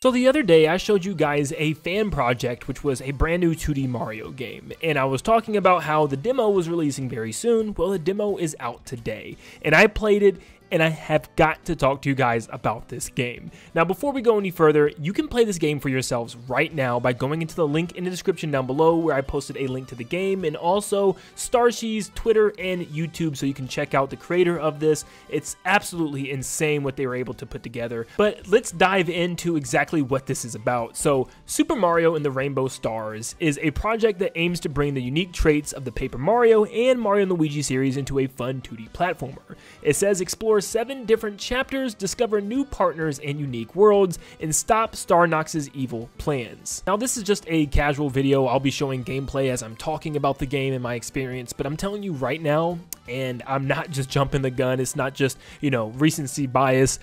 So the other day I showed you guys a fan project which was a brand new 2D Mario game, and I was talking about how the demo was releasing very soon. Well, the demo is out today, and I played it, and I have got to talk to you guys about this game. Now, before we go any further, you can play this game for yourselves right now by going into the link in the description down below where I posted a link to the game, and also Starshi's Twitter and YouTube, so you can check out the creator of this. It's absolutely insane what they were able to put together. But let's dive into exactly what this is about. So, Super Mario and the Rainbow Stars is a project that aims to bring the unique traits of the Paper Mario and Mario & Luigi series into a fun 2D platformer. It says explore 7 different chapters, discover new partners and unique worlds, and stop Starnox's evil plans. Now, this is just a casual video. I'll be showing gameplay as I'm talking about the game and my experience, but I'm telling you right now, and I'm not just jumping the gun, it's not just, recency bias.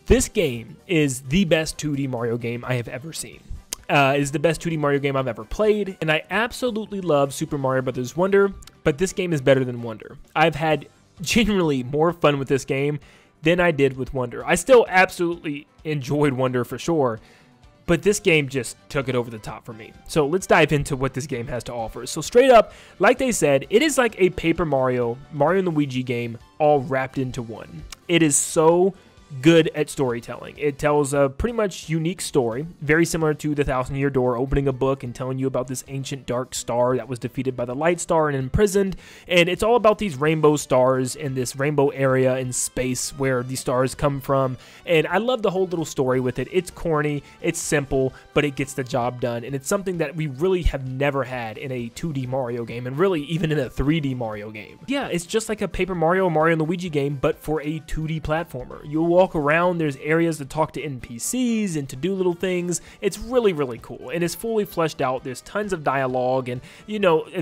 This game is the best 2D Mario game I have ever seen. It is the best 2D Mario game I've ever played, and I absolutely love Super Mario Bros. Wonder, but this game is better than Wonder. I've had genuinely more fun with this game than I did with Wonder. I still absolutely enjoyed Wonder for sure, but this game just took it over the top for me. So let's dive into what this game has to offer. So straight up, like they said, it is like a Paper Mario, Mario & Luigi game all wrapped into one. It is so good at storytelling. It tells a pretty much unique story, very similar to the Thousand Year Door, opening a book and telling you about this ancient dark star that was defeated by the light star and imprisoned, and it's all about these rainbow stars in this rainbow area in space where these stars come from, and I love the whole little story with it. It's corny, it's simple, but it gets the job done, and it's something that we really have never had in a 2D Mario game, and really even in a 3D Mario game. Yeah, it's just like a Paper Mario & Luigi game, but for a 2D platformer. You'll walk around, there's areas to talk to NPCs and to do little things. It's really, really cool, and it's fully fleshed out. There's tons of dialogue and,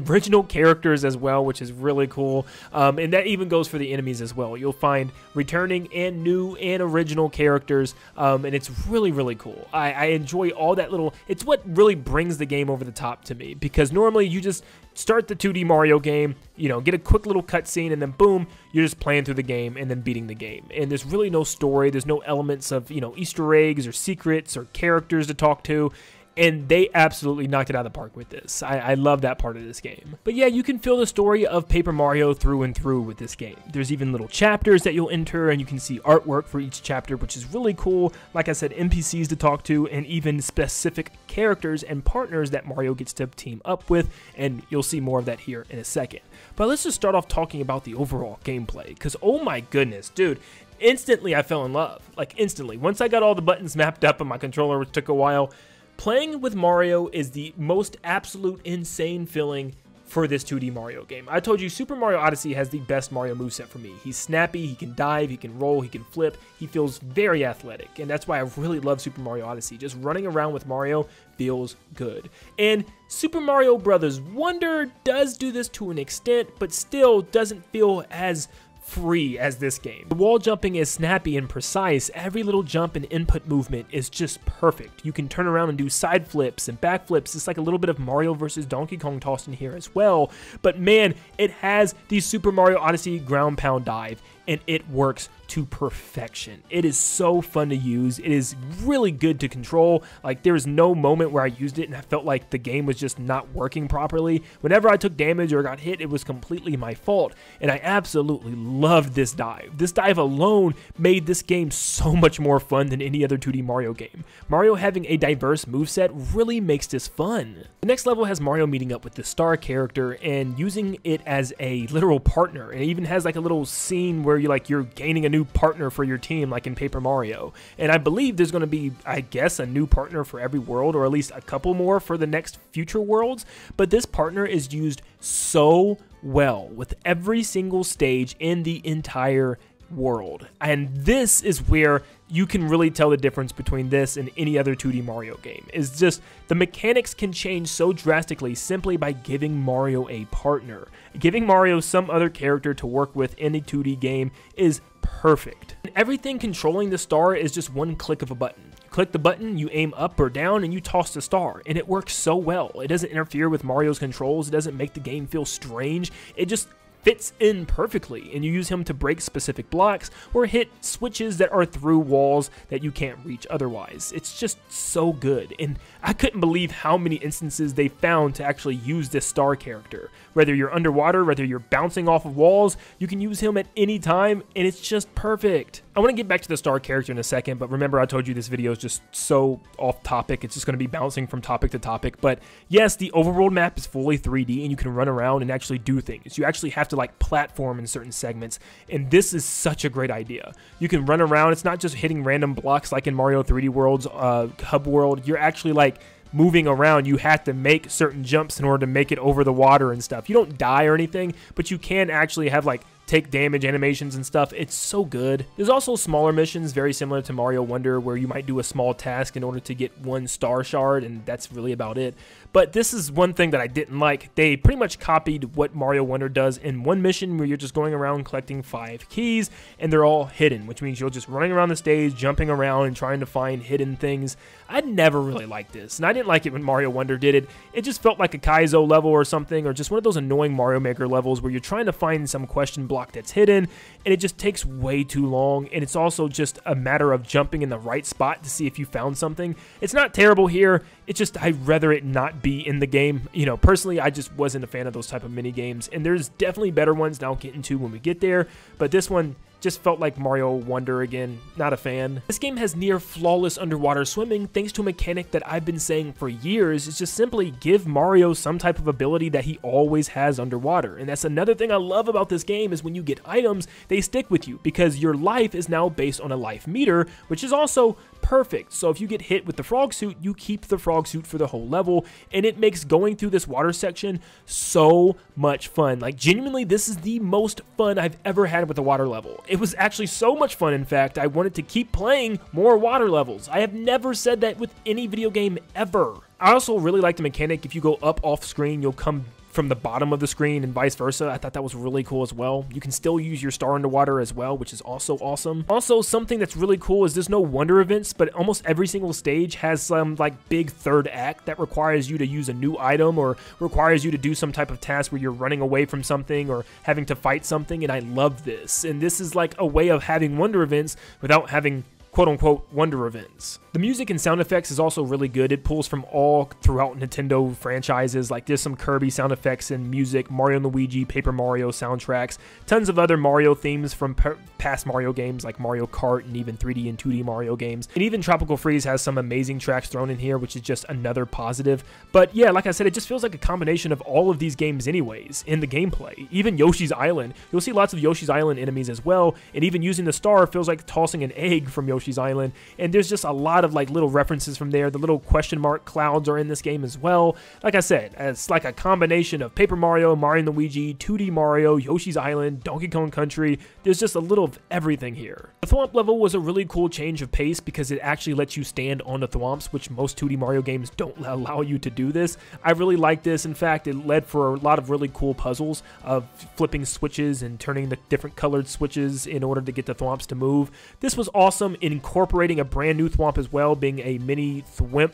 original characters as well, which is really cool, and that even goes for the enemies as well. You'll find returning and new and original characters, and it's really, really cool. I enjoy all that little, it's what really brings the game over the top to me, because normally you just start the 2D Mario game, get a quick little cutscene, and then boom, you're just playing through the game and then beating the game. And there's really no story, there's no elements of, Easter eggs or secrets or characters to talk to. And they absolutely knocked it out of the park with this. I love that part of this game. But yeah, you can feel the story of Paper Mario through and through with this game. There's even little chapters that you'll enter, and you can see artwork for each chapter, which is really cool. Like I said, NPCs to talk to, and even specific characters and partners that Mario gets to team up with, and you'll see more of that here in a second. But let's just start off talking about the overall gameplay, because oh my goodness, dude. Instantly, I fell in love. Like, instantly. Once I got all the buttons mapped up on my controller, which took a while, playing with Mario is the most absolute insane feeling for this 2D Mario game. I told you, Super Mario Odyssey has the best Mario moveset for me. He's snappy, he can dive, he can roll, he can flip, he feels very athletic, and that's why I really love Super Mario Odyssey. Just running around with Mario feels good. And Super Mario Bros. Wonder does do this to an extent, but still doesn't feel as free as this game. The wall jumping is snappy and precise. Every little jump and input movement is just perfect. You can turn around and do side flips and back flips. It's like a little bit of Mario versus Donkey Kong tossed in here as well. But man, it has the Super Mario Odyssey ground pound dive, and it works to perfection. It is so fun to use. It is really good to control. Like, there was no moment where I used it and I felt like the game was just not working properly. Whenever I took damage or got hit, it was completely my fault, and I absolutely loved this dive. This dive alone made this game so much more fun than any other 2D Mario game. Mario having a diverse moveset really makes this fun. The next level has Mario meeting up with the star character and using it as a literal partner. It even has like a little scene where you're gaining a new partner for your team, like in Paper Mario. And I believe there's going to be, I guess, a new partner for every world, or at least a couple more for the next future worlds. But this partner is used so well with every single stage in the entire world. And this is where you can really tell the difference between this and any other 2D Mario game. It's just the mechanics can change so drastically simply by giving Mario a partner. Giving Mario some other character to work with in a 2D game is perfect. And everything controlling the star is just one click of a button. You click the button, you aim up or down, and you toss the star, and it works so well. It doesn't interfere with Mario's controls. It doesn't make the game feel strange. It just fits in perfectly, and you use him to break specific blocks or hit switches that are through walls that you can't reach otherwise. It's just so good, and I couldn't believe how many instances they found to actually use this star character. Whether you're underwater, whether you're bouncing off of walls, you can use him at any time, and it's just perfect. I want to get back to the star character in a second, but remember I told you this video is just so off topic. It's just going to be bouncing from topic to topic. But yes, the overworld map is fully 3D, and you can run around and actually do things. You actually have to like platform in certain segments, and this is such a great idea. You can run around. It's not just hitting random blocks like in Mario 3D World's hub world. You're actually like moving around. You have to make certain jumps in order to make it over the water and stuff. You don't die or anything, but you can actually have like take damage animations and stuff. It's so good. There's also smaller missions very similar to Mario Wonder where you might do a small task in order to get one star shard, and that's really about it. But this is one thing that I didn't like. They pretty much copied what Mario Wonder does in one mission where you're just going around collecting 5 keys, and they're all hidden, which means you're just running around the stage, jumping around and trying to find hidden things. I never really liked this, and I didn't like it when Mario Wonder did it. It just felt like a Kaizo level or something, or just one of those annoying Mario Maker levels where you're trying to find some question block that's hidden, and it just takes way too long, and it's also just a matter of jumping in the right spot to see if you found something. It's not terrible here. It's just I'd rather it not be in the game. You know, personally, I just wasn't a fan of those type of mini games, and there's definitely better ones that I'll get into when we get there, but this one just felt like Mario Wonder again. Not a fan. This game has near flawless underwater swimming thanks to a mechanic that I've been saying for years is just simply give Mario some type of ability that he always has underwater. And that's another thing I love about this game is when you get items, they stick with you because your life is now based on a life meter, which is also perfect. So if you get hit with the frog suit, you keep the frog suit for the whole level, and it makes going through this water section so much fun. Like genuinely, this is the most fun I've ever had with a water level. It was actually so much fun, in fact, I wanted to keep playing more water levels. I have never said that with any video game ever. I also really like the mechanic, if you go up off screen, you'll come from the bottom of the screen and vice versa. I thought that was really cool as well. You can still use your star underwater as well, which is also awesome. Also, something that's really cool is there's no wonder events, but almost every single stage has some like big third act that requires you to use a new item or requires you to do some type of task where you're running away from something or having to fight something, and I love this. And this is like a way of having wonder events without having quote-unquote wonder events. The music and sound effects is also really good. It pulls from all throughout Nintendo franchises. Like there's some Kirby sound effects and music, Mario & Luigi, Paper Mario soundtracks, tons of other Mario themes from past Mario games like Mario Kart and even 3D and 2D Mario games. And even Tropical Freeze has some amazing tracks thrown in here, which is just another positive. But yeah, like I said, it just feels like a combination of all of these games anyways in the gameplay. Even Yoshi's Island, you'll see lots of Yoshi's Island enemies as well, and even using the star feels like tossing an egg from Yoshi's Island, and there's just a lot of like little references from there. The little question mark clouds are in this game as well. Like I said, it's like a combination of Paper Mario, Mario & Luigi, 2D Mario, Yoshi's Island, Donkey Kong Country. There's just a little of everything here. The Thwomp level was a really cool change of pace because it actually lets you stand on the Thwomps, which most 2D Mario games don't allow you to do this. I really like this. In fact, it led for a lot of really cool puzzles of flipping switches and turning the different colored switches in order to get the Thwomps to move. This was awesome in incorporating a brand new Thwomp as well, being a mini Thwimp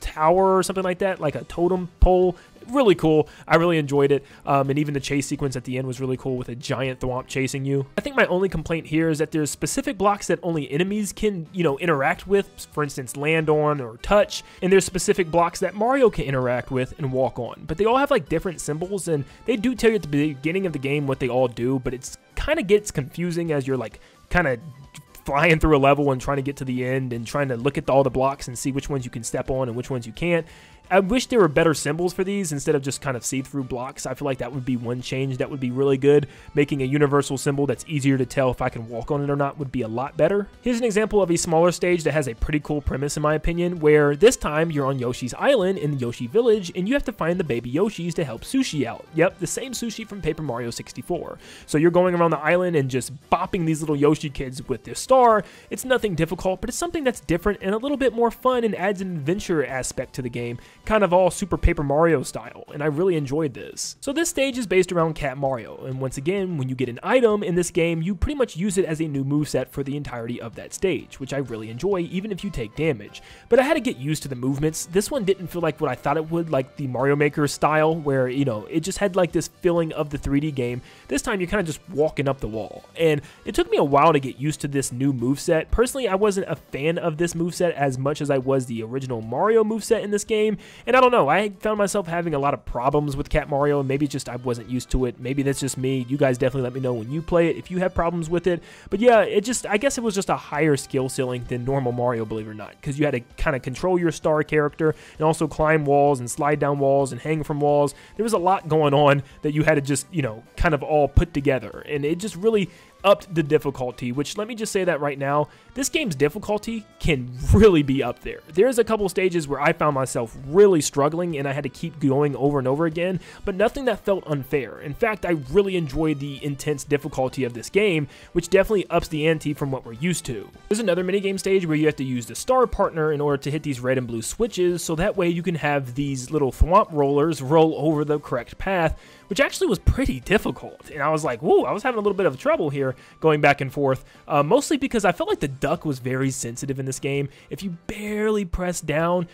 tower or something like that, like a totem pole. Really cool. I really enjoyed it. And even the chase sequence at the end was really cool with a giant Thwomp chasing you. I think my only complaint here is that there's specific blocks that only enemies can, interact with, for instance, land on or touch, and there's specific blocks that Mario can interact with and walk on. But they all have like different symbols, and they do tell you at the beginning of the game what they all do, but it's kind of gets confusing as you're like kind of flying through a level and trying to get to the end and trying to look at all the blocks and see which ones you can step on and which ones you can't. I wish there were better symbols for these instead of just kind of see-through blocks. I feel like that would be one change that would be really good. Making a universal symbol that's easier to tell if I can walk on it or not would be a lot better. Here's an example of a smaller stage that has a pretty cool premise in my opinion, where this time you're on Yoshi's Island in the Yoshi Village and you have to find the baby Yoshis to help Sushi out. Yep, the same Sushi from Paper Mario 64. So you're going around the island and just bopping these little Yoshi kids with this star. It's nothing difficult, but it's something that's different and a little bit more fun and adds an adventure aspect to the game. kind of all Super Paper Mario style, and I really enjoyed this. So this stage is based around Cat Mario, and once again, when you get an item in this game, you pretty much use it as a new moveset for the entirety of that stage, which I really enjoy even if you take damage. But I had to get used to the movements. This one didn't feel like what I thought it would, like the Mario Maker style, where, you know, it just had like this feeling of the 3D game. This time you're kind of just walking up the wall, and it took me a while to get used to this new moveset. Personally, I wasn't a fan of this moveset as much as I was the original Mario moveset in this game, and I don't know, I found myself having a lot of problems with Cat Mario, and maybe it's just I wasn't used to it. Maybe that's just me. You guys definitely let me know when you play it if you have problems with it. But yeah, I guess it was just a higher skill ceiling than normal Mario, believe it or not, because you had to kind of control your star character and also climb walls and slide down walls and hang from walls. There was a lot going on that you had to just, you know, kind of all put together, and it just really upped the difficulty, which, let me just say that right now, this game's difficulty can really be up there. There's a couple stages where I found myself really struggling and I had to keep going over and over again, but nothing that felt unfair. In fact, I really enjoyed the intense difficulty of this game, which definitely ups the ante from what we're used to. There's another minigame stage where you have to use the star partner in order to hit these red and blue switches, so that way you can have these little thwomp rollers roll over the correct path, which actually was pretty difficult. And I was like, whoa, I was having a little bit of trouble here going back and forth, mostly because I felt like the duck was very sensitive in this game. If you barely press down,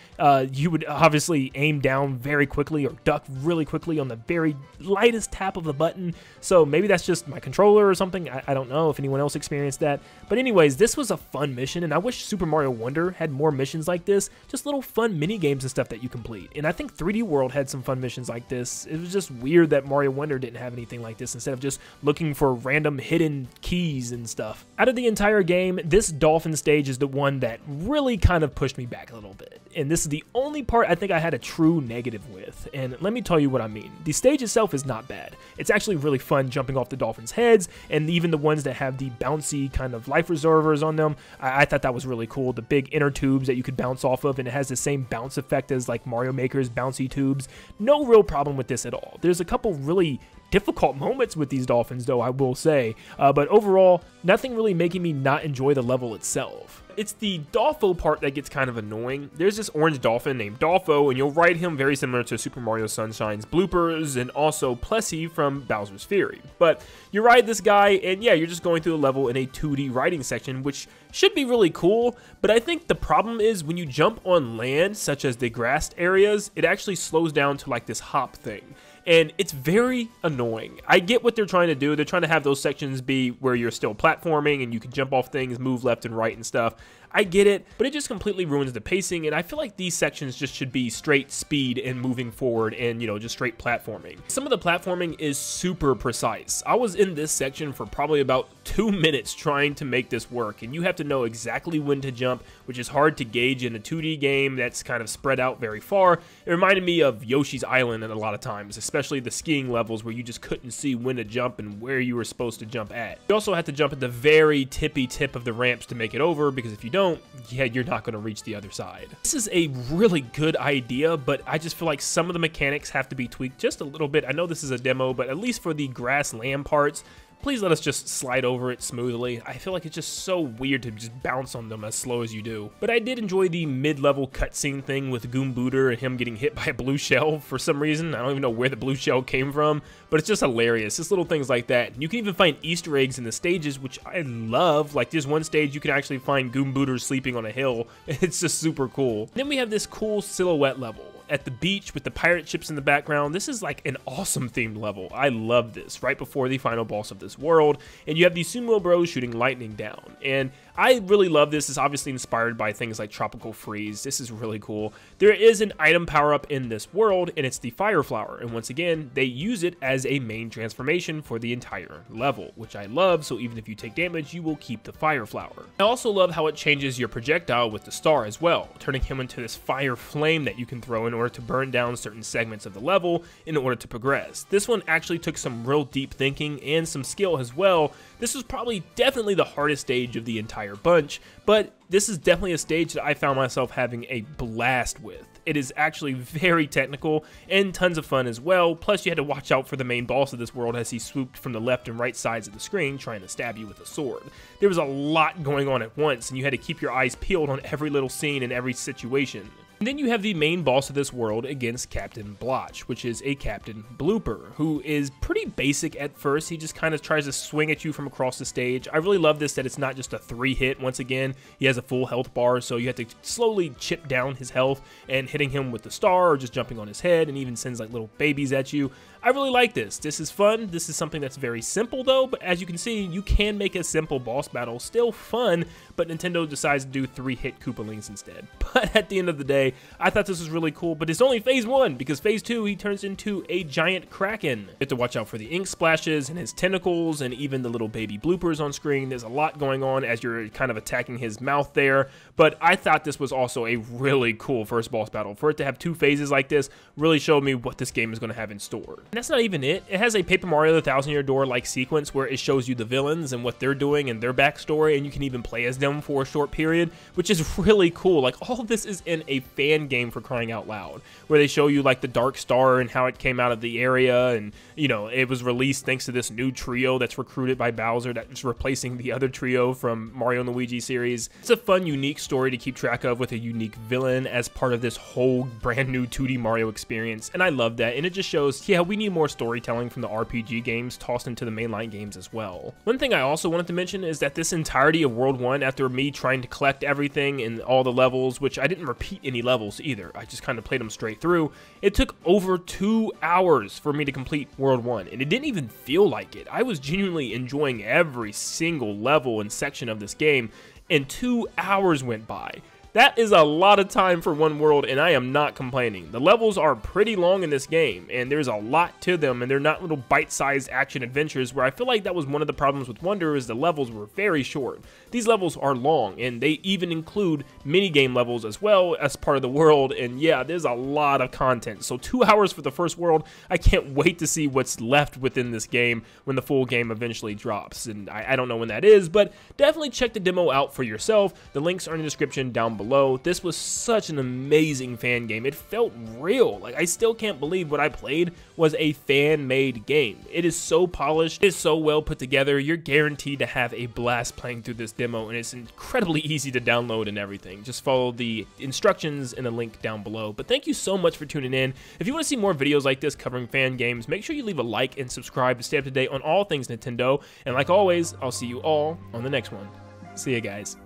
you would obviously aim down very quickly or duck really quickly on the very lightest tap of the button. So maybe that's just my controller or something. I don't know if anyone else experienced that. But anyways, this was a fun mission, and I wish Super Mario Wonder had more missions like this, just little fun mini games and stuff that you complete. And I think 3D World had some fun missions like this. It was just weird that Mario Wonder didn't have anything like this instead of just looking for random hidden keys and stuff. Out of the entire game, this dolphin stage is the one that really kind of pushed me back a little bit. And this is the only part I think I had a true negative with. And let me tell you what I mean. The stage itself is not bad. It's actually really fun jumping off the dolphins' heads, and even the ones that have the bouncy kind of life reservers on them, I thought that was really cool. The big inner tubes that you could bounce off of, and it has the same bounce effect as like Mario Maker's bouncy tubes. No real problem with this at all. There's a couple really difficult moments with these dolphins, though, I will say, but overall, nothing really making me not enjoy the level itself. It's the Dolpho part that gets kind of annoying. There's this orange dolphin named Dolpho, and you'll ride him very similar to Super Mario Sunshine's bloopers and also Plessy from Bowser's Fury. But you ride this guy, and yeah, you're just going through the level in a 2D riding section, which should be really cool, but I think the problem is when you jump on land, such as the grassed areas, it actually slows down to like this hop thing. And it's very annoying. I get what they're trying to do. They're trying to have those sections be where you're still platforming and you can jump off things, move left and right and stuff. I get it, but it just completely ruins the pacing, and I feel like these sections just should be straight speed and moving forward and, you know, just straight platforming. Some of the platforming is super precise. I was in this section for probably about 2 minutes trying to make this work, and you have to know exactly when to jump, which is hard to gauge in a 2D game that's kind of spread out very far. It reminded me of Yoshi's Island at a lot of times, especially the skiing levels where you just couldn't see when to jump and where you were supposed to jump at. You also have to jump at the very tippy tip of the ramps to make it over, because if you don't, yeah, you're not going to reach the other side. This is a really good idea, but I just feel like some of the mechanics have to be tweaked just a little bit. I know this is a demo, but at least for the grass land parts, please let us just slide over it smoothly. I feel like it's just so weird to just bounce on them as slow as you do. But I did enjoy the mid-level cutscene thing with Goom Booter and him getting hit by a blue shell for some reason. I don't even know where the blue shell came from, but it's just hilarious. Just little things like that. You can even find Easter eggs in the stages, which I love. Like there's one stage you can actually find Goom Booter sleeping on a hill. It's just super cool. Then we have this cool silhouette level at the beach with the pirate ships in the background. This is like an awesome themed level. I love this, right before the final boss of this world, and you have these sumo bros shooting lightning down, and I really love this. It's obviously inspired by things like Tropical Freeze. This is really cool. There is an item power-up in this world, and it's the Fire Flower, and once again, they use it as a main transformation for the entire level, which I love, so even if you take damage, you will keep the Fire Flower. I also love how it changes your projectile with the star as well, turning him into this fire flame that you can throw in order to burn down certain segments of the level in order to progress. This one actually took some real deep thinking and some skill as well. This was probably definitely the hardest stage of the entire bunch, but this is definitely a stage that I found myself having a blast with. It is actually very technical and tons of fun as well, plus you had to watch out for the main boss of this world as he swooped from the left and right sides of the screen trying to stab you with a sword. There was a lot going on at once, and you had to keep your eyes peeled on every little scene and every situation. And then you have the main boss of this world against Captain Blotch, which is a Captain Blooper, who is pretty basic at first. He just kind of tries to swing at you from across the stage. I really love this, that it's not just a 3-hit. Once again, he has a full health bar, so you have to slowly chip down his health and hitting him with the star or just jumping on his head, and even sends like little babies at you. I really like this. This is fun. This is something that's very simple though, but as you can see, you can make a simple boss battle still fun, but Nintendo decides to do 3-hit Koopalings instead. But at the end of the day, I thought this was really cool, but it's only phase 1, because phase 2, he turns into a giant kraken. You have to watch out for the ink splashes and his tentacles and even the little baby bloopers on screen. There's a lot going on as you're kind of attacking his mouth there, but I thought this was also a really cool first boss battle. For it to have 2 phases like this really showed me what this game is going to have in store. And that's not even it. It has a Paper Mario the Thousand Year Door like sequence where it shows you the villains and what they're doing and their backstory, and you can even play as them for a short period, which is really cool. Like, all of this is in a fan game, for crying out loud, where they show you like the Dark Star and how it came out of the area, and you know, it was released thanks to this new trio that's recruited by Bowser that's replacing the other trio from Mario and Luigi series. It's a fun, unique story to keep track of with a unique villain as part of this whole brand new 2D Mario experience, and I love that. And it just shows, yeah, we need more storytelling from the RPG games tossed into the mainline games as well. One thing I also wanted to mention is that this entirety of World 1, after me trying to collect everything in all the levels, which I didn't repeat any levels either, I just kind of played them straight through, it took over 2 hours for me to complete World 1, and it didn't even feel like it. I was genuinely enjoying every single level and section of this game, and 2 hours went by. That is a lot of time for one world, and I am not complaining. The levels are pretty long in this game, and there's a lot to them, and they're not little bite-sized action adventures, where I feel like that was one of the problems with Wonder, is the levels were very short. These levels are long, and they even include mini-game levels as well as part of the world, and yeah, there's a lot of content. So 2 hours for the first world. I can't wait to see what's left within this game when the full game eventually drops, and I don't know when that is, but definitely check the demo out for yourself. The links are in the description down below. This was such an amazing fan game. It felt real. Like, I still can't believe what I played was a fan-made game. It is so polished, it is so well put together. You're guaranteed to have a blast playing through this demo, and it's incredibly easy to download and everything. Just follow the instructions in the link down below. But thank you so much for tuning in. If you want to see more videos like this covering fan games, make sure you leave a like and subscribe to stay up to date on all things Nintendo. And like always, I'll see you all on the next one. See ya, guys.